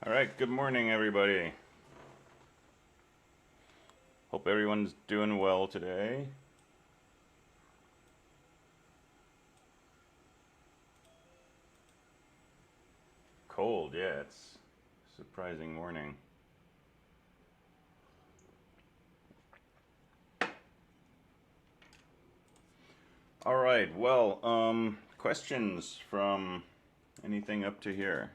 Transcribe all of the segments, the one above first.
All right, good morning, everybody. Hope everyone's doing well today. Cold, yeah, it's a surprising morning. All right, well, questions from anything up to here?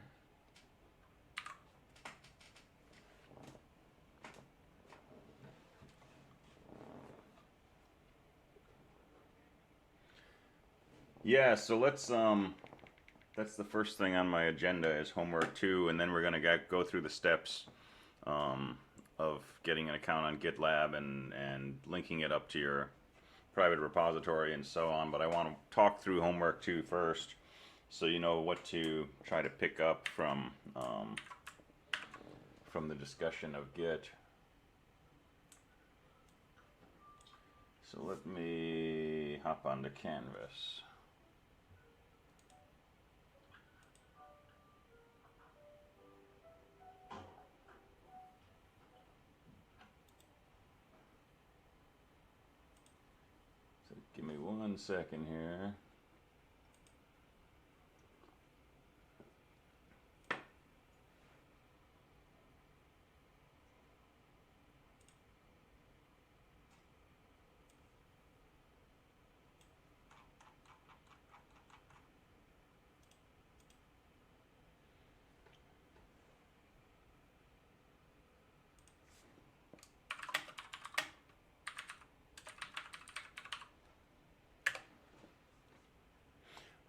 Yeah, so that's the first thing on my agenda is homework 2, and then we're gonna go through the steps um, of getting an account on GitLab and linking it up to your private repository and so on. But I want to talk through homework 2 first, so you know what to try to pick up from the discussion of Git. So let me hop onto Canvas. So give me 1 second here.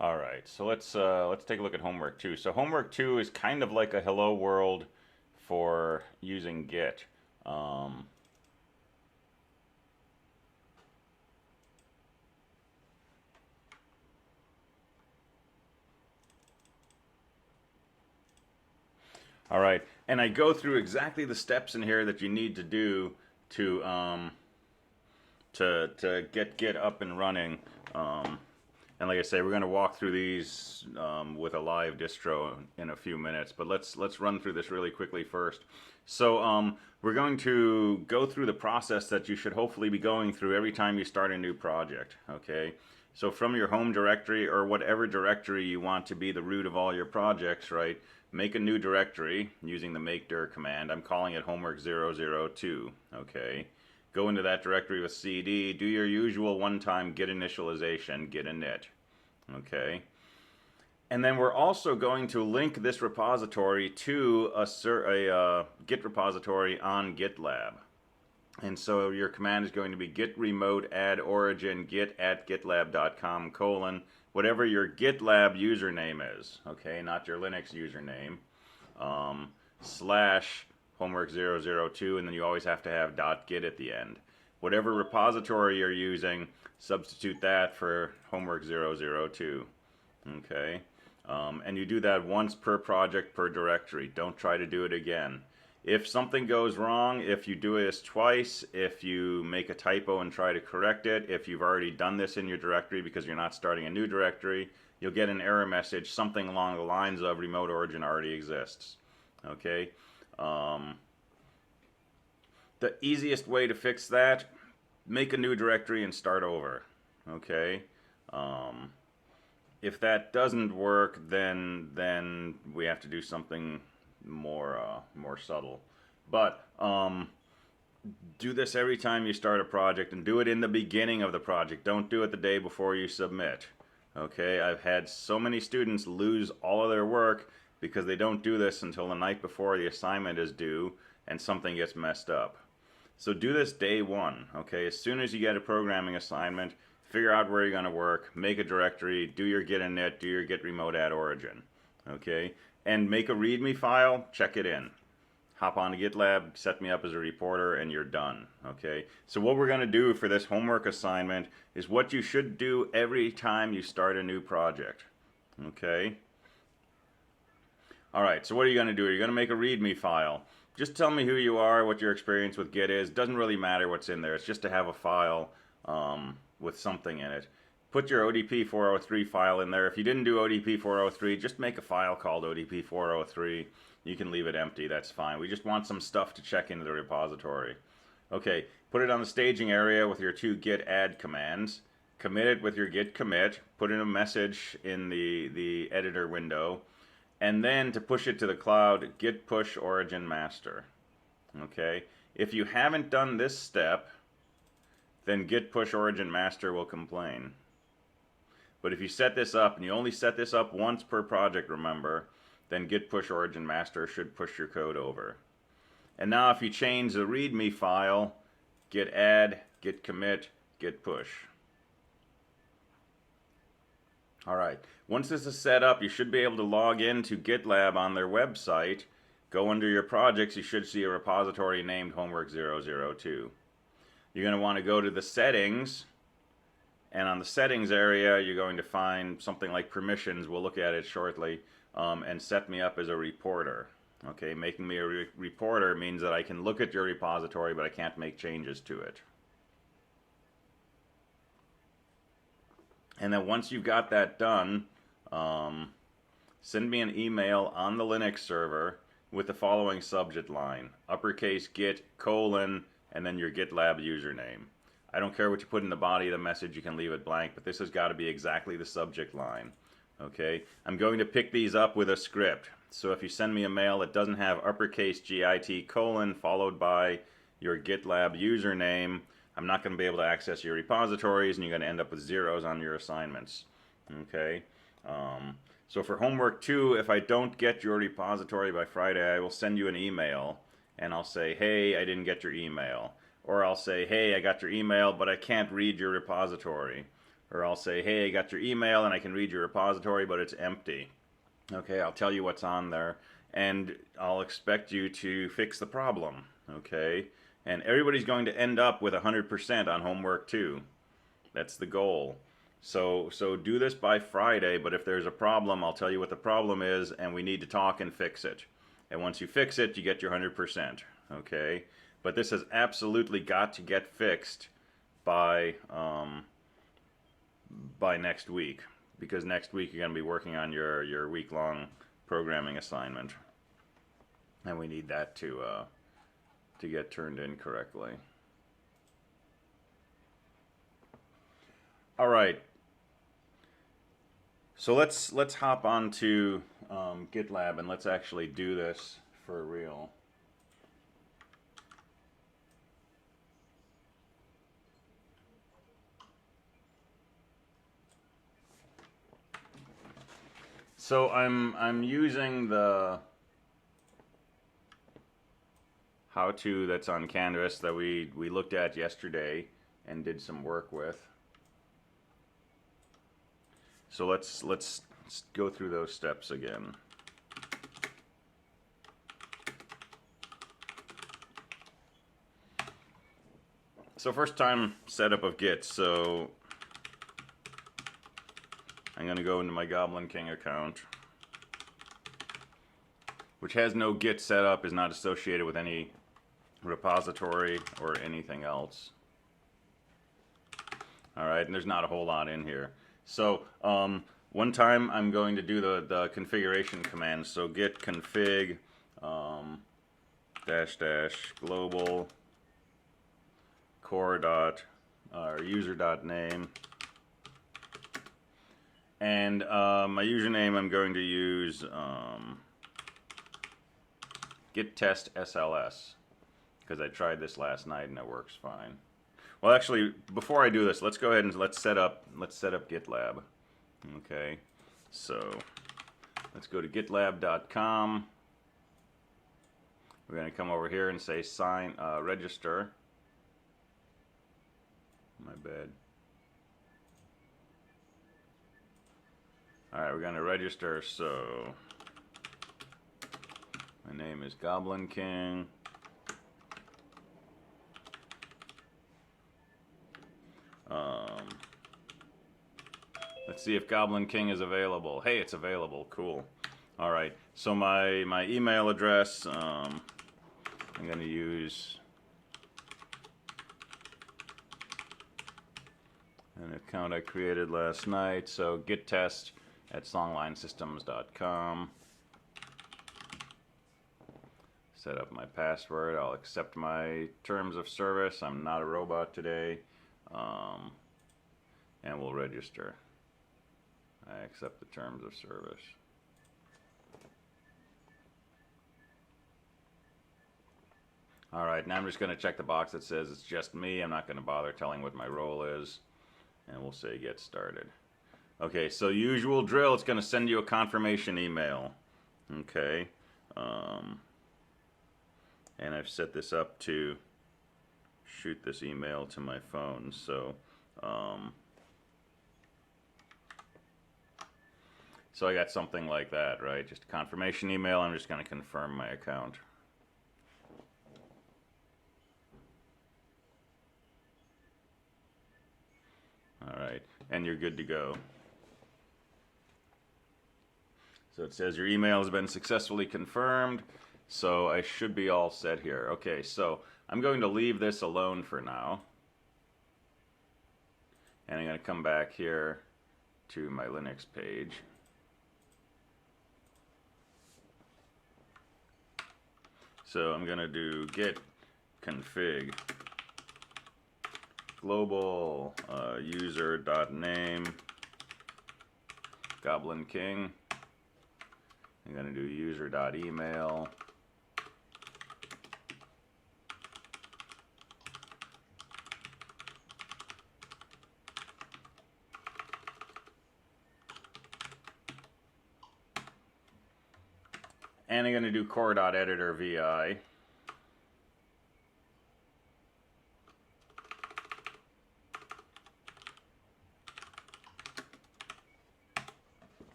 All right, so let's take a look at homework 2. So homework 2 is kind of like a hello world for using Git. All right, and I go through exactly the steps in here that you need to do to get Git up and running. And like I say, we're going to walk through these with a live distro in a few minutes. But let's run through this really quickly first. So we're going to go through the process that you should hopefully be going through every time you start a new project. Okay. So from your home directory or whatever directory you want to be the root of all your projects, right? Make a new directory using the make dir command. I'm calling it homework 002. Okay. Go into that directory with cd, do your usual one-time git initialization, git init. Okay. And then we're also going to link this repository to a Git repository on GitLab. And so your command is going to be git remote add origin git at gitlab.com : whatever your GitLab username is, okay, not your Linux username, slash homework 002, and then you always have to have .git at the end. Whatever repository you're using, substitute that for homework 002, okay? And you do that once per project per directory. Don't try to do it again. If something goes wrong, if you do this twice, if you make a typo and try to correct it, if you've already done this in your directory because you're not starting a new directory, you'll get an error message, something along the lines of remote origin already exists. Okay? The easiest way to fix that, make a new directory and start over. Okay? If that doesn't work, then we have to do something more subtle. But do this every time you start a project, and do it in the beginning of the project. Don't do it the day before you submit. Okay, I've had so many students lose all of their work because they don't do this until the night before the assignment is due and something gets messed up. So do this day one. Okay, as soon as you get a programming assignment, figure out where you're going to work, make a directory, do your git init, do your git remote add origin. Okay, and make a README file, check it in. Hop on to GitLab, set me up as a reporter, and you're done. Okay, so what we're going to do for this homework assignment is what you should do every time you start a new project. Okay, alright, so what are you going to do? You're going to make a README file. Just tell me who you are, what your experience with Git is. Doesn't really matter what's in there. It's just to have a file with something in it. put your ODP 403 file in there. If you didn't do ODP 403, just make a file called ODP 403. You can leave it empty, that's fine. We just want some stuff to check into the repository. Okay, put it on the staging area with your 2 git add commands. Commit it with your git commit. Put in a message in the editor window. And then to push it to the cloud, git push origin master. Okay, if you haven't done this step, then git push origin master will complain. But if you set this up, and you only set this up once per project, remember, then git push origin master should push your code over. And now if you change the readme file, git add, git commit, git push. Alright, once this is set up, you should be able to log into GitLab on their website. Go under your projects, you should see a repository named Homework 002. You're going to want to go to the settings, and on the settings area you're going to find something like permissions, we'll look at it shortly, and set me up as a reporter. Okay, making me a reporter means that I can look at your repository, but I can't make changes to it. And then once you've got that done, send me an email on the Linux server with the following subject line: uppercase git colon and then your GitLab username. I don't care what you put in the body of the message, you can leave it blank, but this has got to be exactly the subject line. Okay, I'm going to pick these up with a script. So if you send me a mail that doesn't have uppercase GIT colon followed by your GitLab username, I'm not going to be able to access your repositories, and you're going to end up with zeros on your assignments. Okay, so for homework 2, if I don't get your repository by Friday, I will send you an email, and I'll say, hey, I didn't get your email. Or I'll say, hey, I got your email, but I can't read your repository. Or I'll say, hey, I got your email, and I can read your repository, but it's empty. Okay, I'll tell you what's on there, and I'll expect you to fix the problem. Okay, and everybody's going to end up with 100% on homework 2. That's the goal. So do this by Friday, but if there's a problem, I'll tell you what the problem is, and we need to talk and fix it. And once you fix it, you get your 100%. Okay, but this has absolutely got to get fixed by next week, because next week you're going to be working on your week-long programming assignment, and we need that to get turned in correctly. All right. So let's hop onto GitLab and let's actually do this for real. So I'm using the how-to that's on Canvas that we looked at yesterday and did some work with. So let's go through those steps again. So first time setup of Git. So I'm going to go into my Goblin King account, which has no Git setup, is not associated with any repository or anything else. Alright, and there's not a whole lot in here. So one time I'm going to do the configuration commands. So git config -- global core user.name. And my username, I'm going to use git test SLS, because I tried this last night and it works fine. Well, actually, before I do this, let's go ahead and let's set up GitLab. Okay, so let's go to gitlab.com. We're going to come over here and say register. My bad. Alright, we're going to register, so my name is Goblin King. Let's see if Goblin King is available. Hey, it's available. Cool. Alright, so my email address, I'm going to use an account I created last night. So git test at songlinesystems.com. Set up my password. I'll accept my terms of service. I'm not a robot today. And we'll register. I accept the terms of service. Alright, now I'm just going to check the box that says it's just me. I'm not going to bother telling what my role is. And we'll say get started. Okay, so usual drill, it's going to send you a confirmation email. Okay. And I've set this up to shoot this email to my phone. So I got something like that, right? Just a confirmation email. I'm just going to confirm my account. Alright, and you're good to go. So it says your email has been successfully confirmed, so I should be all set here. Okay, so I'm going to leave this alone for now. And I'm going to come back here to my Linux page. So I'm going to do git config global user.name Goblin King. I'm going to do user.email. And I'm going to do core.editor vi.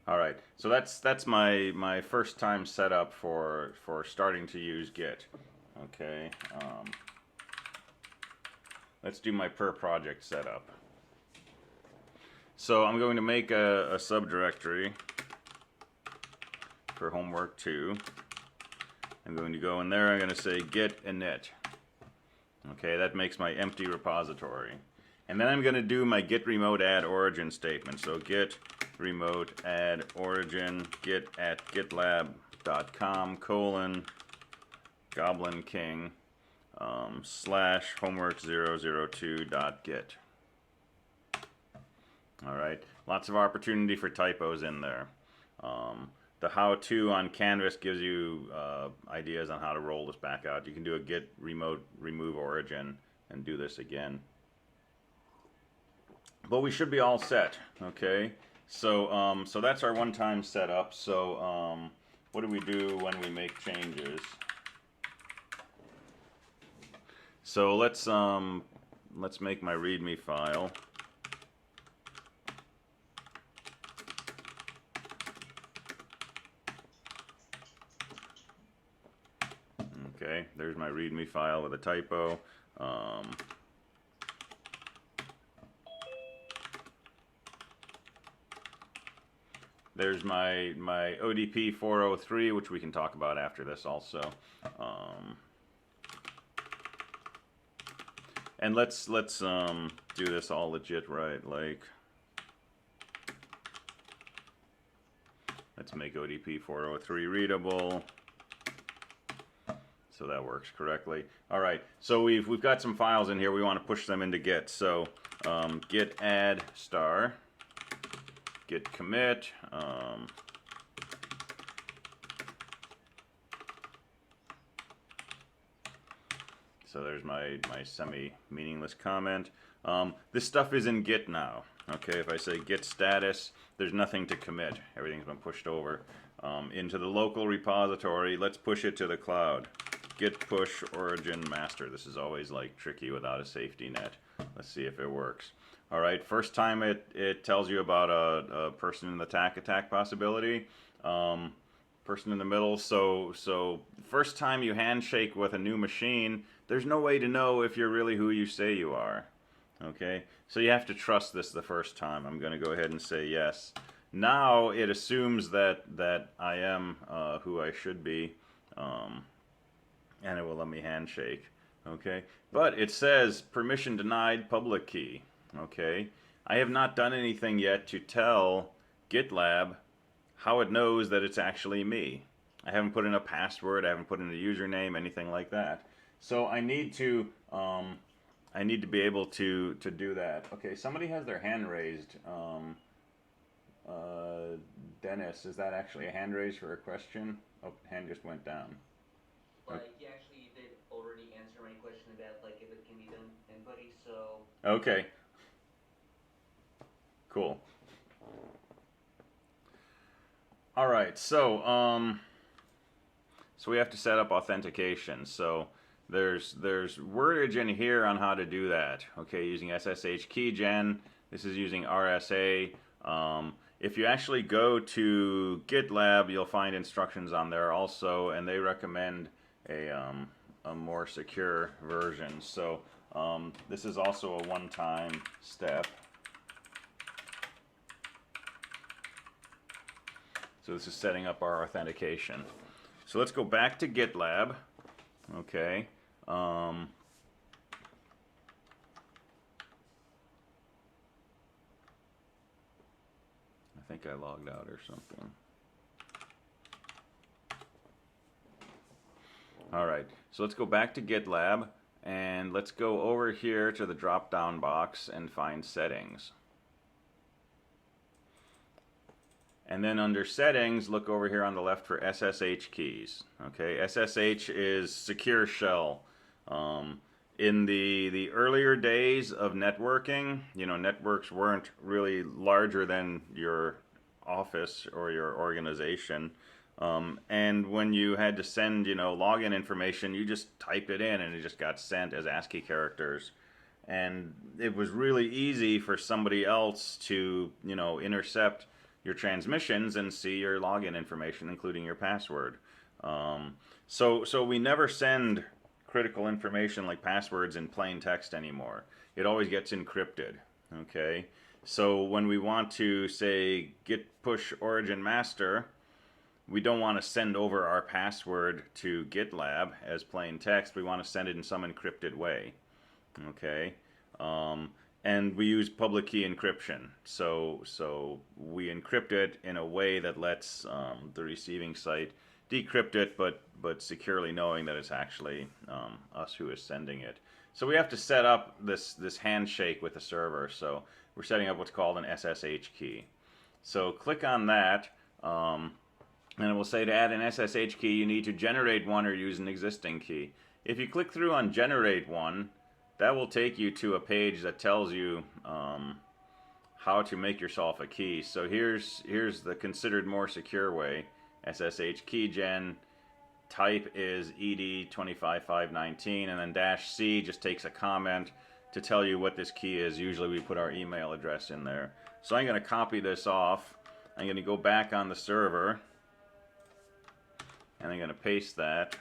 All right, so that's my first time setup for starting to use Git. Okay, let's do my per project setup. So I'm going to make a subdirectory for homework 2. I'm going to go in there. I'm going to say git init. Okay, that makes my empty repository. And then I'm going to do my git remote add origin statement. So git remote add origin git at gitlab.com /goblin king / homework002.git. Alright, lots of opportunity for typos in there. The how-to on Canvas gives you ideas on how to roll this back out. You can do a git remote remove origin and do this again. But we should be all set, okay? So so that's our one-time setup. So what do we do when we make changes? So let's make my README file. Okay, there's my README file with a typo. There's my ODP 403, which we can talk about after this also. And let's do this all legit, right? Like, let's make ODP 403 readable. So that works correctly. All right, so we've got some files in here. We want to push them into Git. So git add star, git commit, so there's my semi-meaningless comment. This stuff is in Git now. Okay, if I say git status, there's nothing to commit. Everything's been pushed over into the local repository. Let's push it to the cloud. Git push origin master. This is always like tricky without a safety net. Let's see if it works. All right, first time it tells you about a person in the attack possibility. Person in the middle. So first time you handshake with a new machine, there's no way to know if you're really who you say you are. Okay, so you have to trust this the first time. I'm going to go ahead and say yes. Now it assumes that I am who I should be, and it will let me handshake. Okay, but it says permission denied public key. Okay, I have not done anything yet to tell GitLab how it knows that it's actually me. I haven't put in a password, I haven't put in a username, anything like that. So I need to be able to do that. Okay, somebody has their hand raised. Dennis, is that actually a hand raise for a question? Oh, hand just went down. Like, he actually did already answer my question about, like, if it can be done in Buddy, so... Okay. Cool. All right, so we have to set up authentication. So there's wordage in here on how to do that. Okay, using SSH keygen. This is using RSA. If you actually go to GitLab, you'll find instructions on there also, and they recommend a more secure version. So this is also a one-time step. So this is setting up our authentication. So let's go back to GitLab. Okay. I think I logged out or something. All right, so let's go back to GitLab and let's go over here to the drop-down box and find settings. And then under settings, look over here on the left for SSH keys. Okay, SSH is secure shell. In the earlier days of networking, you know, networks weren't really larger than your office or your organization. And when you had to send, you know, login information, you just typed it in and it just got sent as ASCII characters. And it was really easy for somebody else to, you know, intercept your transmissions and see your login information, including your password. So we never send critical information like passwords in plain text anymore. It always gets encrypted. Okay, so when we want to say git push origin master, we don't want to send over our password to GitLab as plain text. We want to send it in some encrypted way. Okay. And we use public key encryption. So we encrypt it in a way that lets the receiving site decrypt it, but securely knowing that it's actually us who is sending it. So we have to set up this handshake with the server. So we're setting up what's called an SSH key. So click on that, and it will say to add an SSH key, you need to generate one or use an existing key. If you click through on generate one, that will take you to a page that tells you how to make yourself a key. So here's the considered more secure way. SSH keygen, type is ED25519, and then -C just takes a comment to tell you what this key is. Usually we put our email address in there. So I'm going to copy this off. I'm going to go back on the server, and I'm going to paste that.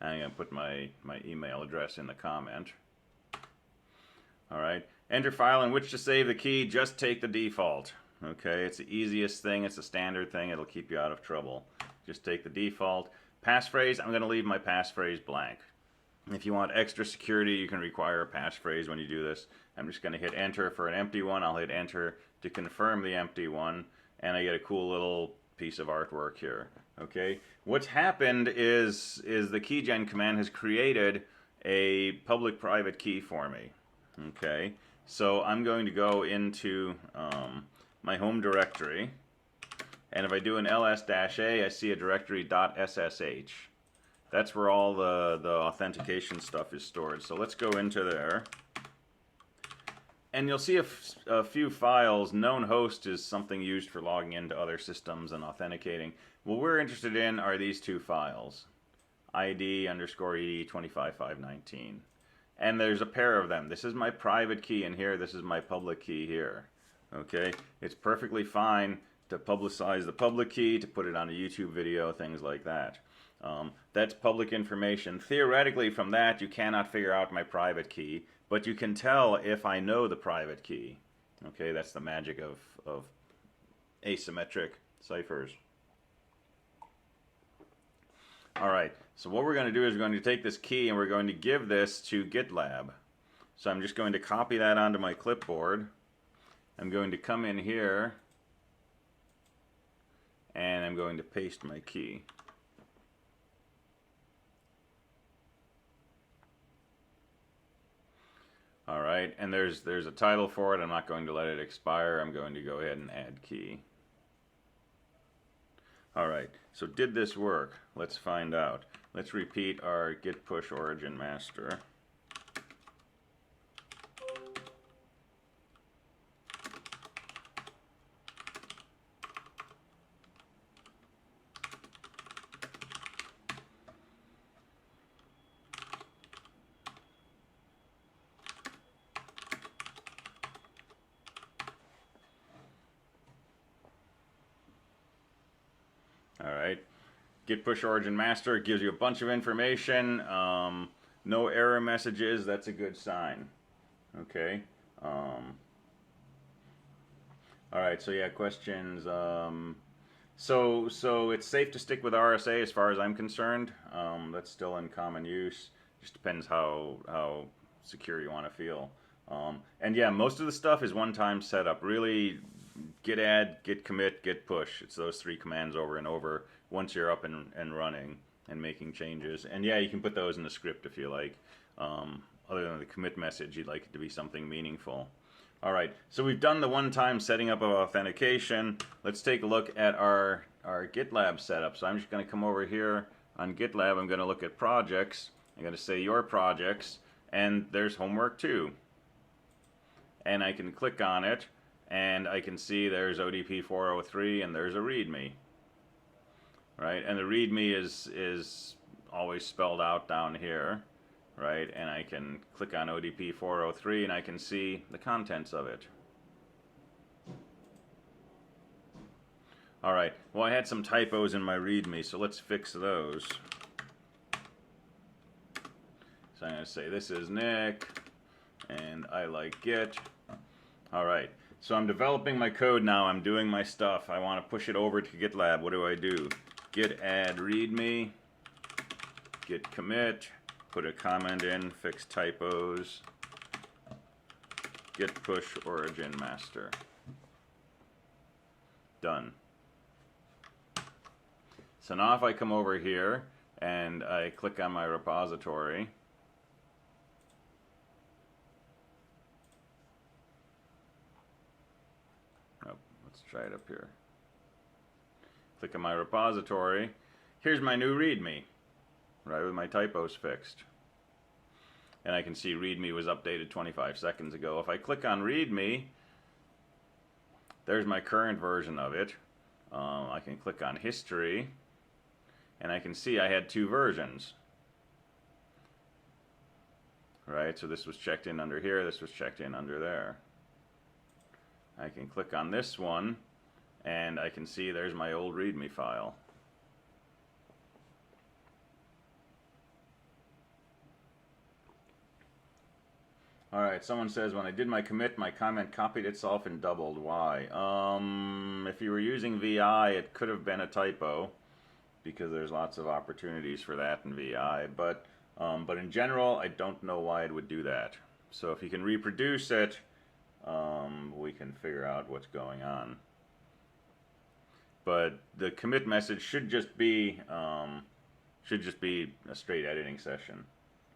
I'm going to put my email address in the comment. All right. Enter file in which to save the key. Just take the default. Okay. It's the easiest thing. It's a standard thing. It'll keep you out of trouble. Just take the default. Passphrase, I'm going to leave my passphrase blank. If you want extra security, you can require a passphrase when you do this. I'm just going to hit enter for an empty one. I'll hit enter to confirm the empty one. And I get a cool little piece of artwork here. Okay, what's happened is the keygen command has created a public-private key for me. Okay, so I'm going to go into my home directory, and if I do an ls-a, I see a directory .ssh. That's where all the authentication stuff is stored. So let's go into there. And you'll see a few files. Known host is something used for logging into other systems and authenticating. What we're interested in are these two files, ID_ED25519. And there's a pair of them. This is my private key in here. This is my public key here. Okay, it's perfectly fine to publicize the public key, to put it on a YouTube video, things like that. That's public information. Theoretically, from that, you cannot figure out my private key, but you can tell if I know the private key. Okay, that's the magic of asymmetric ciphers. All right, so what we're going to do is we're going to take this key and we're going to give this to GitLab. So I'm just going to copy that onto my clipboard. I'm going to come in here and I'm going to paste my key. All right, and there's a title for it. I'm not going to let it expire. I'm going to go ahead and add key. All right, so did this work? Let's find out. Let's repeat our git push origin master. All right, git push origin master gives you a bunch of information. No error messages. That's a good sign. Okay. All right. So yeah, questions. So it's safe to stick with RSA as far as I'm concerned. That's still in common use. Just depends how secure you want to feel. And yeah, most of the stuff is one-time setup. Really, git add, git commit, git push. It's those three commands over and over once you're up and running and making changes. And yeah, you can put those in the script if you like. Other than the commit message, you'd like it to be something meaningful. All right, so we've done the one-time setting up of authentication. Let's take a look at our GitLab setup. So I'm just going to come over here on GitLab. I'm going to look at projects. I'm going to say your projects, and there's homework 2. And I can click on it, and I can see there's ODP 403, and there's a README. Right, and the README is always spelled out down here. Right, and I can click on ODP 403 and I can see the contents of it. All right, well, I had some typos in my README, so let's fix those. So I'm going to say this is Nick, and I like Git. All right, so I'm developing my code now. I'm doing my stuff. I want to push it over to GitLab. What do I do? Git add README, git commit. Put a comment in, fix typos, git push origin master. Done. So now if I come over here and I click on my repository, let's try it up here. Click on my repository. Here's my new README. Right, with my typos fixed. And I can see README was updated 25 seconds ago. If I click on README, there's my current version of it. I can click on history, and I can see I had 2 versions. Right, so this was checked in under here, this was checked in under there. I can click on this one, and I can see there's my old README file. All right, someone says, when I did my commit, my comment copied itself and doubled. Why? If you were using VI, it could have been a typo, because there's lots of opportunities for that in VI. But in general, I don't know why it would do that. So if you can reproduce it, we can figure out what's going on. But the commit message should just be a straight editing session.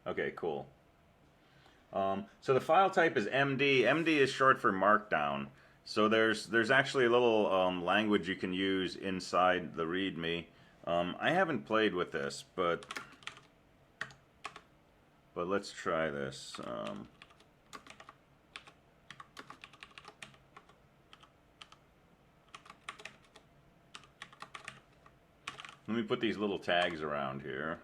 Okay, cool. So the file type is MD. MD is short for Markdown. So there's actually a little language you can use inside the README. I haven't played with this, but let's try this. Let me put these little tags around here.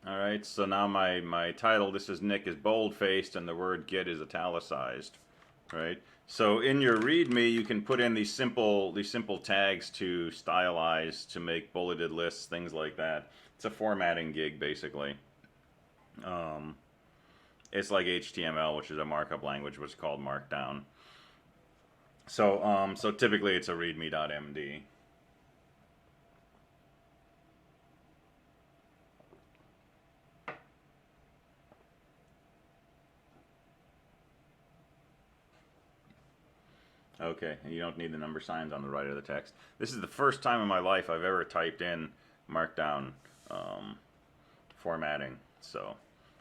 All right, so now my title, this is Nick, is bold-faced and the word git is italicized, right? So in your README, you can put in these simple tags to stylize, to make bulleted lists, things like that. It's a formatting gig, basically. It's like HTML, which is a markup language, which is called Markdown. So typically it's a readme.md. Okay, and you don't need the number signs on the right of the text. This is the first time in my life I've ever typed in Markdown formatting, so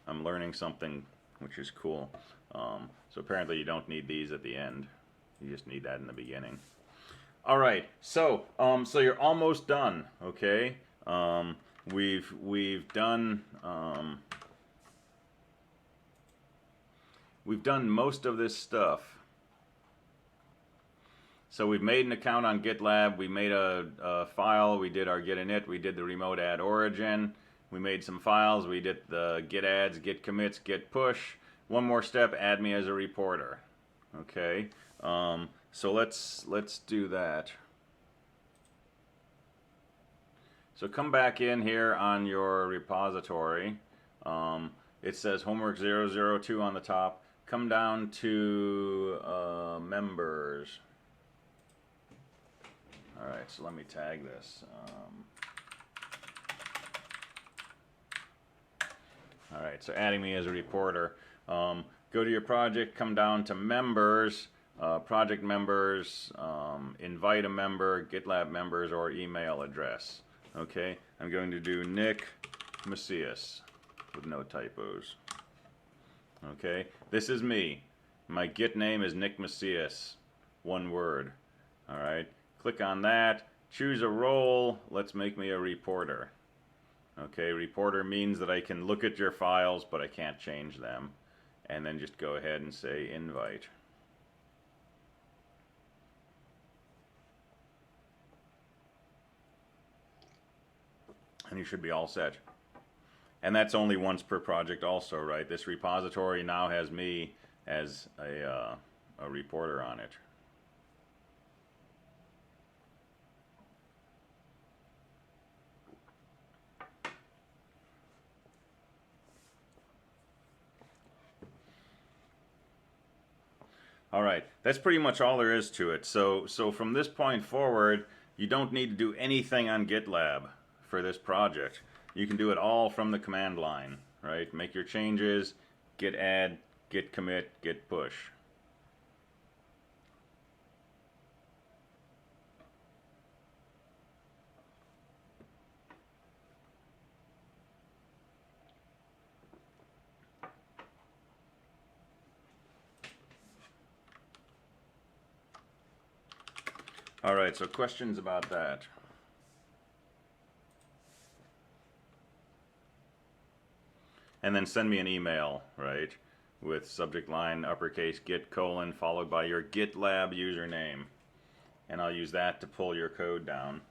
I'm learning something, which is cool. So apparently you don't need these at the end. You just need that in the beginning. All right, so you're almost done. Okay, we've done most of this stuff. So we've made an account on GitLab, we made a file, we did our git init, we did the remote add origin, we made some files, we did the git adds, git commits, git push. One more step, add me as a reporter. Okay, so let's do that. So come back in here on your repository. It says homework 002 on the top. Come down to members. Alright, so let me tag this. Alright, so adding me as a reporter. Go to your project, come down to members, project members, invite a member, GitLab members, or email address. Okay, I'm going to do Nick Macias with no typos. Okay, this is me. My Git name is Nick Macias, one word. Alright. Click on that, choose a role, let's make me a reporter. Okay, reporter means that I can look at your files, but I can't change them. And then just go ahead and say invite. And you should be all set. And that's only once per project also, right? This repository now has me as a reporter on it. All right, that's pretty much all there is to it. So from this point forward, you don't need to do anything on GitLab for this project. You can do it all from the command line, right? Make your changes, git add, git commit, git push. All right, so questions about that? And then send me an email, right, with subject line uppercase git : followed by your GitLab username. And I'll use that to pull your code down.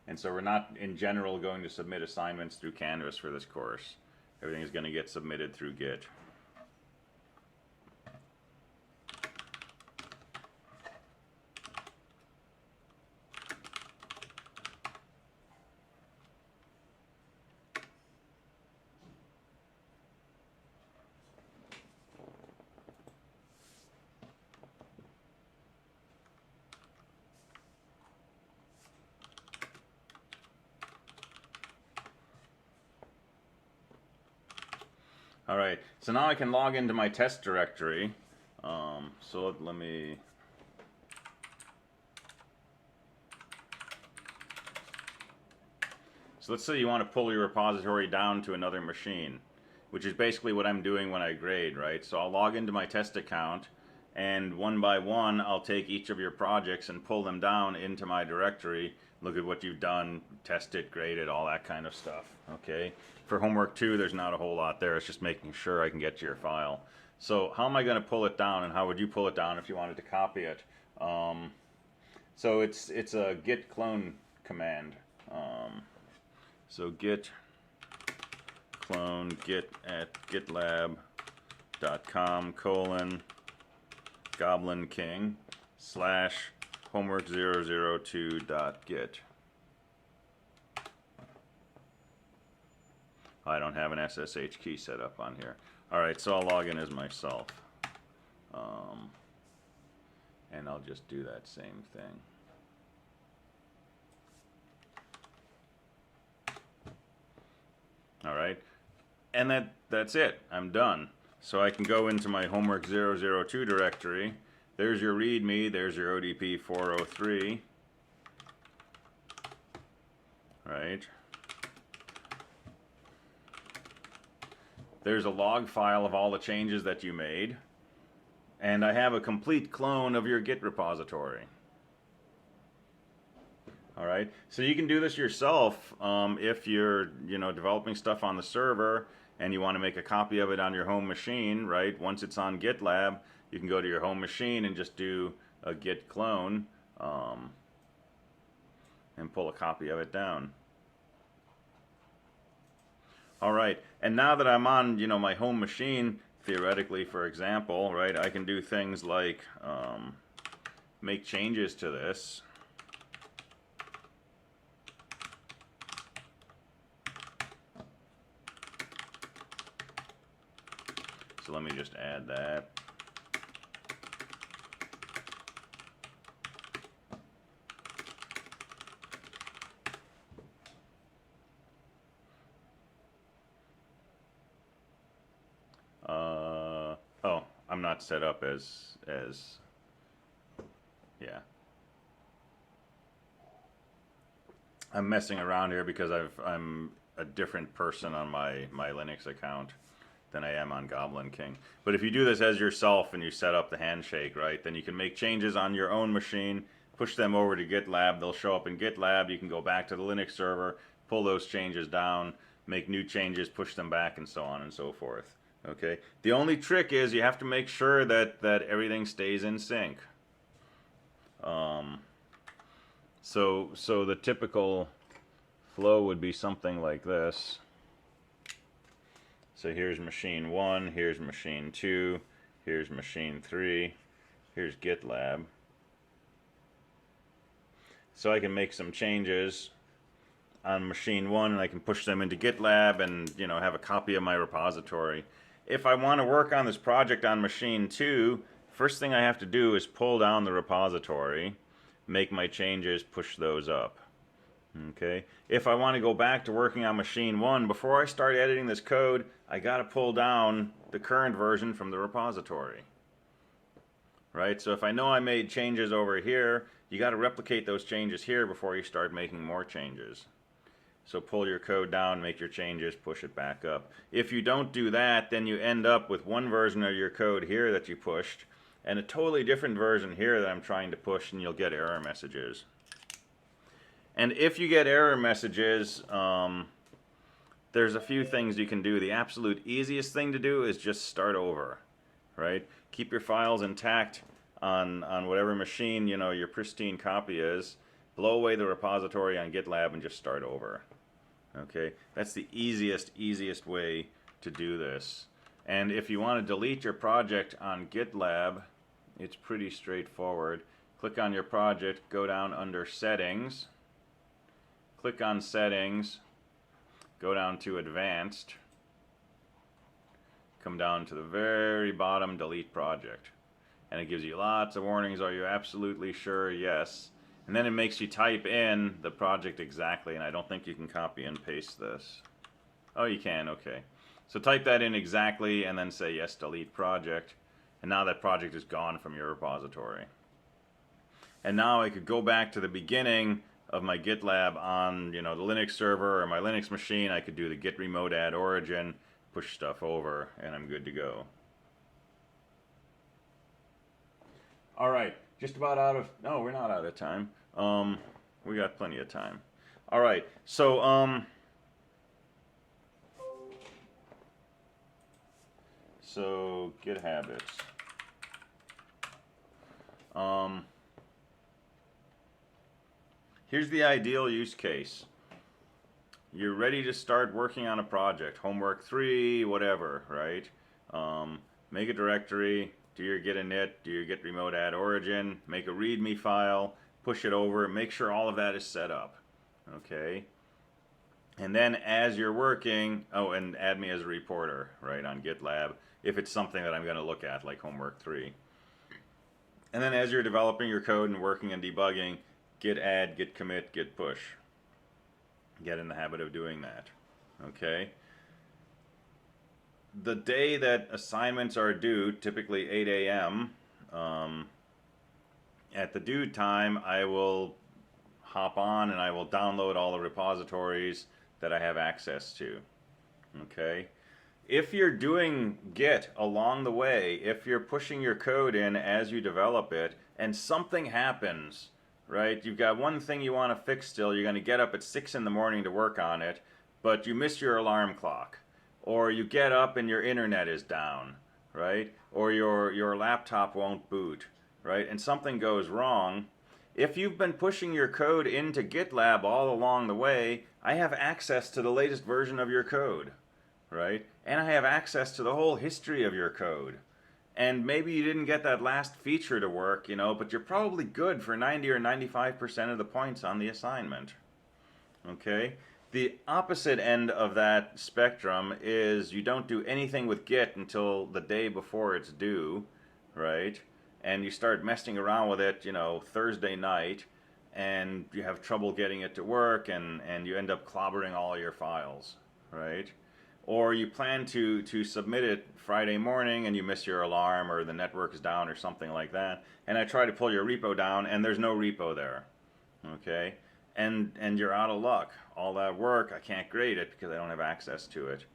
And so we're not, in general, going to submit assignments through Canvas for this course. Everything is going to get submitted through Git. All right, so now I can log into my test directory. So let me... So let's say you want to pull your repository down to another machine, which is basically what I'm doing when I grade, right? So I'll log into my test account, and one by one, I'll take each of your projects and pull them down into my directory, look at what you've done, test it, grade it, all that kind of stuff, okay? For homework 2, there's not a whole lot there. It's just making sure I can get to your file. So how am I going to pull it down, and how would you pull it down if you wanted to copy it? So it's a git clone command. So git clone git at gitlab.com :goblin king / homework002.git. I don't have an SSH key set up on here. Alright, so I'll log in as myself. And I'll just do that same thing. Alright, and that's it. I'm done. So I can go into my homework002 directory. There's your README, there's your ODP 403. Right. There's a log file of all the changes that you made. And I have a complete clone of your Git repository. All right, so you can do this yourself if you're, developing stuff on the server and you want to make a copy of it on your home machine, right? Once it's on GitLab, you can go to your home machine and just do a git clone and pull a copy of it down. All right, and now that I'm on, my home machine, theoretically, for example, right, I can do things like make changes to this. So let me just add that. Oh, I'm not set up as yeah. I'm messing around here because I'm a different person on my Linux account than I am on Goblin King. But if you do this as yourself and you set up the handshake, right, then you can make changes on your own machine, push them over to GitLab, they'll show up in GitLab, you can go back to the Linux server, pull those changes down, make new changes, push them back, and so on and so forth. Okay. The only trick is you have to make sure that everything stays in sync. So the typical flow would be something like this. So here's machine 1, here's machine 2, here's machine 3, here's GitLab. So I can make some changes on machine 1 and I can push them into GitLab and have a copy of my repository. If I want to work on this project on machine 2, first thing I have to do is pull down the repository, make my changes, push those up. Okay. If I want to go back to working on machine 1, before I start editing this code, I got to pull down the current version from the repository. Right? So if I know I made changes over here, you got to replicate those changes here before you start making more changes. So pull your code down, make your changes, push it back up. If you don't do that, then you end up with one version of your code here that you pushed and a totally different version here that I'm trying to push, and you'll get error messages. And if you get error messages, there's a few things you can do. The absolute easiest thing to do is just start over, right? Keep your files intact on whatever machine your pristine copy is. Blow away the repository on GitLab and just start over. Okay, that's the easiest way to do this. And if you want to delete your project on GitLab, it's pretty straightforward. Click on your project, go down under Settings, click on Settings, go down to Advanced, come down to the very bottom, Delete Project. And it gives you lots of warnings. Are you absolutely sure? Yes. And then it makes you type in the project exactly, and I don't think you can copy and paste this. Oh, you can, okay. So type that in exactly and then say yes, delete project. And now that project is gone from your repository. And now I could go back to the beginning of my GitLab on the Linux server or my Linux machine. I could do the git remote add origin, push stuff over, and I'm good to go. All right. Just about out of, no, we're not out of time. We got plenty of time. All right, so git habits. Here's the ideal use case. you're ready to start working on a project, homework 3, whatever, right? Make a directory, do your git init, do your git remote add origin, make a readme file, push it over, make sure all of that is set up, okay? And then as you're working, oh, and add me as a reporter, right, on GitLab, if it's something that I'm going to look at, like homework 3. And then as you're developing your code and working and debugging, git add, git commit, git push. Get in the habit of doing that, okay? The day that assignments are due, typically 8 a.m., at the due time, I will hop on and I will download all the repositories that I have access to, okay? If you're doing Git along the way, if you're pushing your code in as you develop it, and something happens, right? You've got one thing you want to fix still, you're going to get up at 6 in the morning to work on it, but you miss your alarm clock. Or you get up and your internet is down, right? Or your laptop won't boot, right? And something goes wrong. If you've been pushing your code into GitLab all along the way, I have access to the latest version of your code, right? And I have access to the whole history of your code. And maybe you didn't get that last feature to work, you know, but you're probably good for 90 or 95% of the points on the assignment, okay? The opposite end of that spectrum is you don't do anything with Git until the day before it's due, right? And you start messing around with it, you know, Thursday night, and you have trouble getting it to work, and you end up clobbering all your files, right? Or you plan to submit it Friday morning and you miss your alarm, or the network is down or something like that, and I try to pull your repo down and there's no repo there, okay? And you're out of luck. All that work, I can't grade it because I don't have access to it.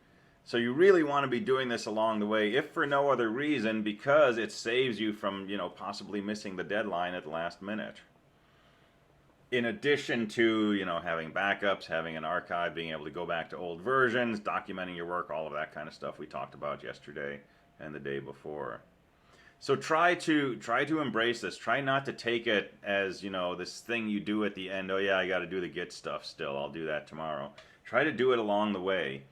So you really want to be doing this along the way, if for no other reason, because it saves you from, you know, possibly missing the deadline at the last minute. In addition to, you know, having backups, having an archive, being able to go back to old versions, documenting your work, all of that kind of stuff we talked about yesterday and the day before. So try to embrace this. Try not to take it as, you know, this thing you do at the end. Oh yeah, I got to do the Git stuff still. I'll do that tomorrow. Try to do it along the way.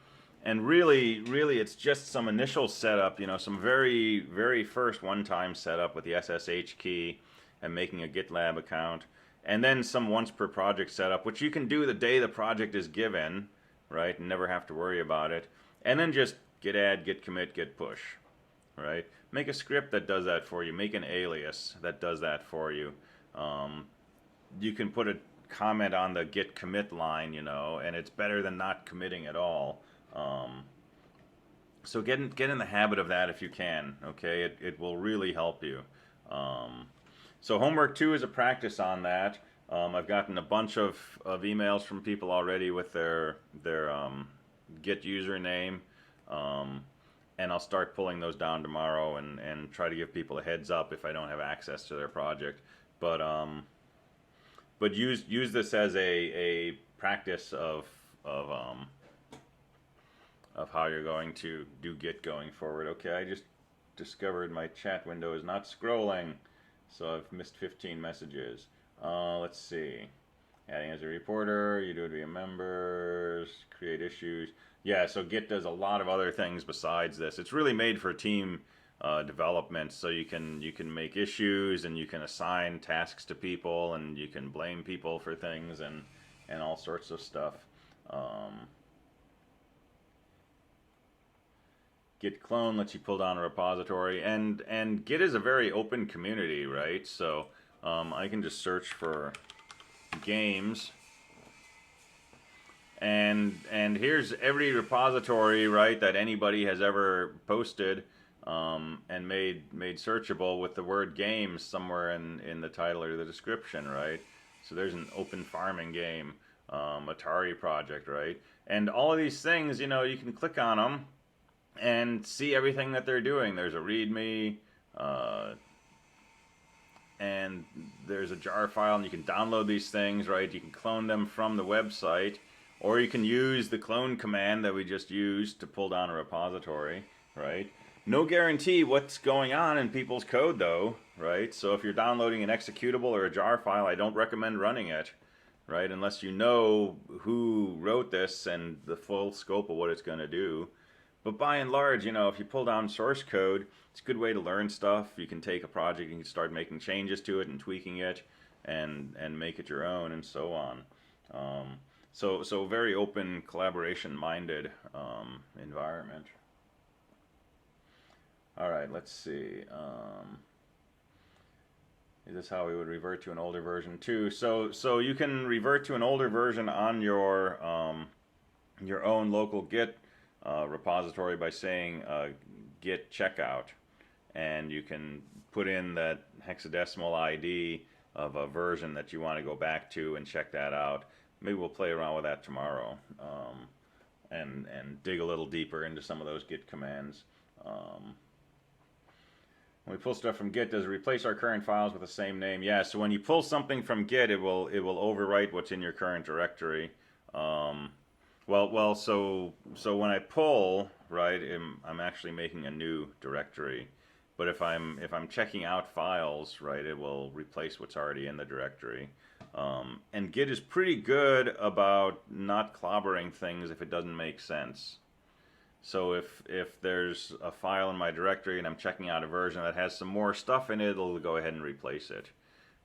And really, it's just some initial setup, you know, some very, very first one-time setup with the SSH key and making a GitLab account. And then some once per project setup, which you can do the day the project is given, right, and never have to worry about it. And then just git add, git commit, git push, right? Make a script that does that for you. Make an alias that does that for you. You can put a comment on the git commit line, you know, and it's better than not committing at all. So get in the habit of that if you can, okay? It will really help you. So homework 2 is a practice on that. I've gotten a bunch of emails from people already with their Git username, and I'll start pulling those down tomorrow and try to give people a heads up if I don't have access to their project. But use this as a practice of how you're going to do Git going forward. Okay, I just discovered my chat window is not scrolling. So I've missed 15 messages. Let's see. Adding as a reporter, you do it via members, create issues. Yeah, so Git does a lot of other things besides this. It's really made for team development, so you can make issues and you can assign tasks to people and you can blame people for things and all sorts of stuff. Git clone lets you pull down a repository, and Git is a very open community, right? So I can just search for games, and here's every repository, right, that anybody has ever posted and made searchable with the word games somewhere in the title or the description, right? So there's an open farming game, Atari project, right? And all of these things, you know, you can click on them and see everything that they're doing. There's a README, and there's a jar file, and you can download these things, right? You can clone them from the website, or you can use the clone command that we just used to pull down a repository, right? No guarantee what's going on in people's code, though, right? So if you're downloading an executable or a jar file, I don't recommend running it, right? Unless you know who wrote this and the full scope of what it's going to do. But by and large, if you pull down source code, it's a good way to learn stuff. You can take a project and you can start making changes to it and tweaking it and make it your own and so on. So very open, collaboration-minded environment. All right, let's see. Is this how we would revert to an older version too? So you can revert to an older version on your own local Git repository by saying git checkout, and you can put in that hexadecimal ID of a version that you want to go back to and check that out. Maybe we'll play around with that tomorrow and dig a little deeper into some of those git commands. When we pull stuff from Git, does it replace our current files with the same name? Yeah, so when you pull something from Git, it will overwrite what's in your current directory. So when I pull, right, I'm actually making a new directory. But if I'm checking out files, right, it will replace what's already in the directory. And Git is pretty good about not clobbering things if it doesn't make sense. So if there's a file in my directory and I'm checking out a version that has some more stuff in it, it'll go ahead and replace it.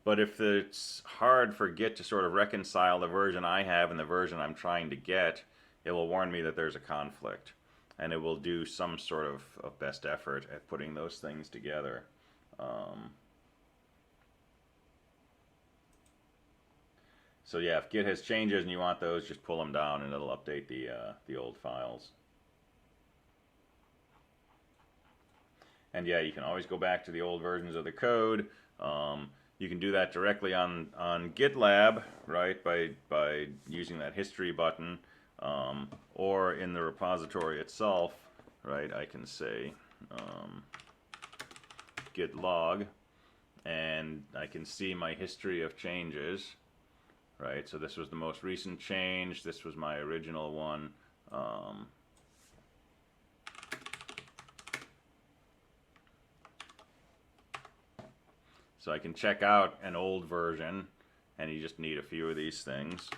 But if it's hard for Git to sort of reconcile the version I have and the version I'm trying to get, it will warn me that there's a conflict. And it will do some sort of best effort at putting those things together. So yeah, if Git has changes and you want those, just pull them down and it'll update the old files. And yeah, you can always go back to the old versions of the code. You can do that directly on GitLab, right, by using that history button, or in the repository itself, right. I can say git log, and I can see my history of changes, right. So this was the most recent change. This was my original one. So I can check out an old version, and you just need a few of these things.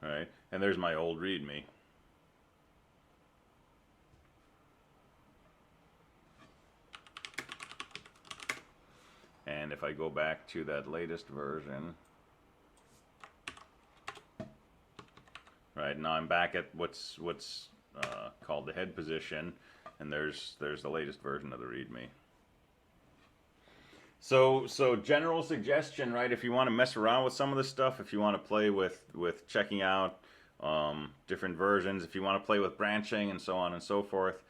Right, and there's my old README. And if I go back to that latest version, right, now I'm back at what's called the head position, and there's the latest version of the README. So general suggestion, right? If you want to mess around with some of this stuff, if you want to play with checking out different versions, if you want to play with branching and so on and so forth,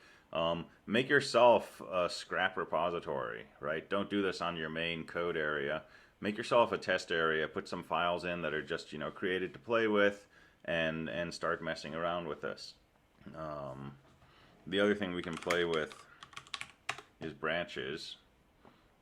make yourself a scrap repository, right? Don't do this on your main code area. Make yourself a test area. Put some files in that are just created to play with, and start messing around with this. The other thing we can play with is branches,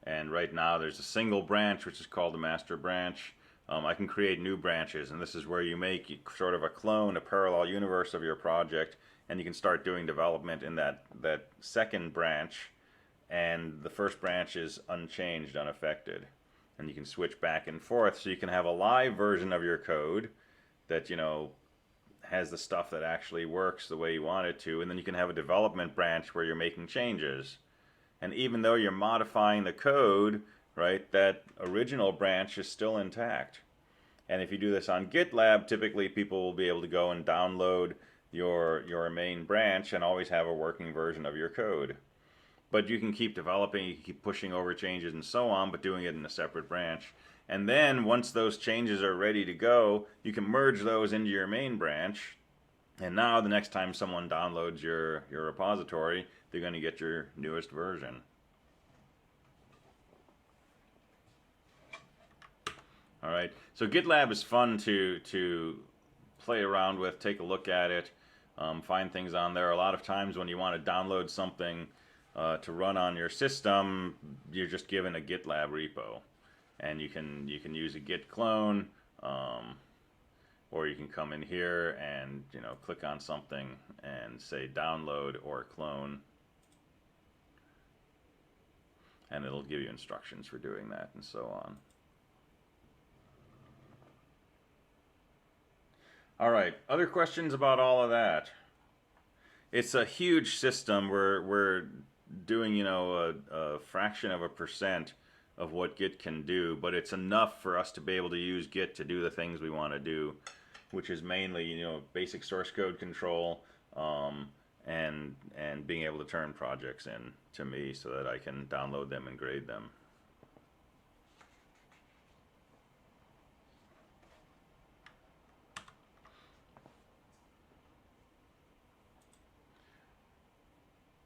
and right now there's a single branch which is called the master branch. I can create new branches, and this is where you make sort of a clone, a parallel universe of your project, and you can start doing development in that second branch, and the first branch is unchanged, unaffected, and you can switch back and forth, so you can have a live version of your code that has the stuff that actually works the way you want it to, and then you can have a development branch where you're making changes. And even though you're modifying the code, right, that original branch is still intact. And if you do this on GitLab, typically people will be able to go and download your main branch and always have a working version of your code. But you can keep developing, you can keep pushing over changes and so on, but doing it in a separate branch. And then once those changes are ready to go, you can merge those into your main branch. And now the next time someone downloads your repository, they're going to get your newest version. All right, so GitLab is fun to play around with, take a look at it, find things on there. A lot of times when you want to download something to run on your system, you're just given a GitLab repo, and you can use a git clone, or you can come in here and click on something and say download or clone. and it'll give you instructions for doing that and so on. All right, other questions about all of that? It's a huge system. We're doing, you know, a fraction of a percent of what Git can do, but it's enough for us to be able to use Git to do the things we want to do, which is mainly, you know, basic source code control, and being able to turn projects in to me so that I can download them and grade them.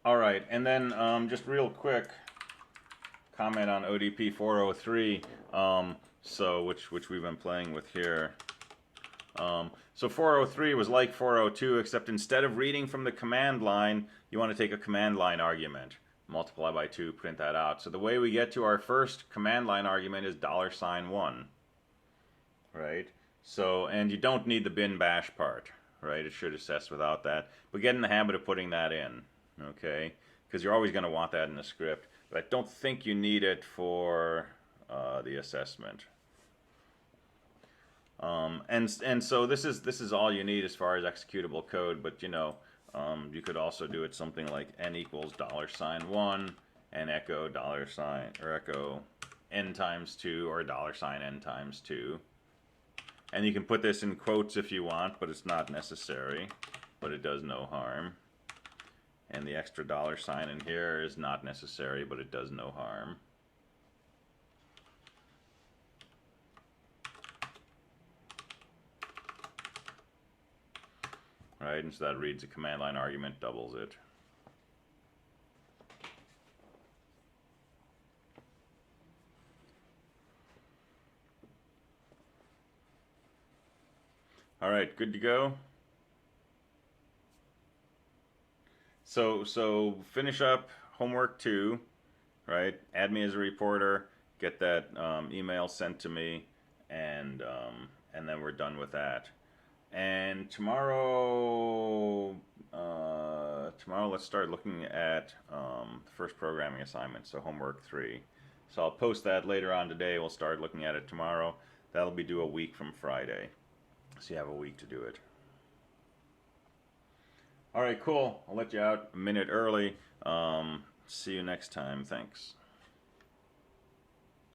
All right, and then just real quick comment on ODP 403, which we've been playing with here. So 403 was like 402, except instead of reading from the command line, you want to take a command line argument, multiply by 2, print that out. So the way we get to our first command line argument is $1, right? So, and you don't need the bin bash part, right? It should assess without that, but get in the habit of putting that in, okay? Because you're always going to want that in the script, but I don't think you need it for the assessment. And so this is all you need as far as executable code, but you know, you could also do it something like n equals $1 and echo $, or echo n times 2, or $n times 2. And you can put this in quotes if you want, but it's not necessary, but it does no harm. And the extra $sign in here is not necessary, but it does no harm. Right, and so that reads a command line argument, doubles it. All right, good to go. So finish up homework 2, right? Add me as a reporter, get that email sent to me, and then we're done with that. And tomorrow let's start looking at the first programming assignment, so homework 3. So I'll post that later on today. We'll start looking at it tomorrow. That'll be due a week from Friday, so you have a week to do it. All right, cool. I'll let you out a minute early. See you next time. Thanks.